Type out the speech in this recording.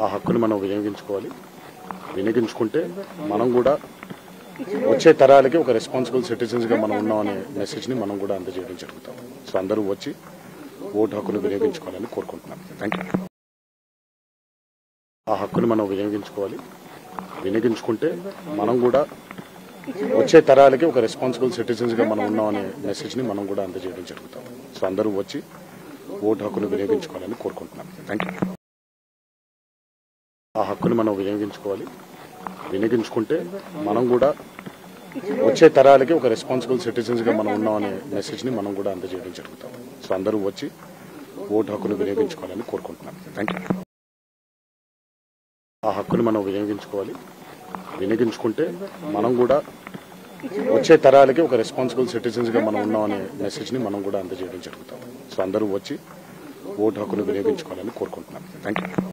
ఆ హక్కుని మనం వినియోగించుకోవాలి. వినియోగించుకుంటే మనం కూడా వచ్చే తరాలకి ఒక రెస్పాన్సిబుల్ సిటిజన్స్గా మనం ఉన్నామనే మెసేజ్ని మనం కూడా అందజేయడం జరుగుతాం. సో అందరూ వచ్చి ఓటు హక్కును వినియోగించుకోవాలని కోరుకుంటున్నాను. Thank you. ఆ హక్కుని మనం వినియోగించుకోవాలి. వినియోగించుకుంటే మనం కూడా వచ్చే తరాలకి ఒక రెస్పాన్సిబుల్ సిటిజన్స్గా మనం ఉన్నామనే మెసేజ్ని మనం కూడా అందజేయడం జరుగుతాం. సో అందరూ వచ్చి ఓటు హక్కును వినియోగించుకోవాలని కోరుకుంటున్నాను. Thank you. ఆ హక్కుని మనం వినియోగించుకోవాలి. వినియోగించుకుంటే మనం కూడా వచ్చే తరాలకి ఒక రెస్పాన్సిబుల్ సిటిజన్స్గా మనం ఉన్నామనే మెసేజ్ని మనం కూడా అందజేయడం జరుగుతాం. సో అందరూ వచ్చి ఓటు హక్కును వినియోగించుకోవాలని కోరుకుంటున్నాను. Thank you. ఆ హక్కుని మనం వినియోగించుకోవాలి. వినియోగించుకుంటే మనం కూడా వచ్చే తరాలకి ఒక రెస్పాన్సిబుల్ సిటిజన్స్గా మనం ఉన్నామనే మెసేజ్ని మనం కూడా అందజేయడం జరుగుతాం. సో అందరూ వచ్చి ఓటు హక్కును వినియోగించుకోవాలని కోరుకుంటున్నాను. Thank you.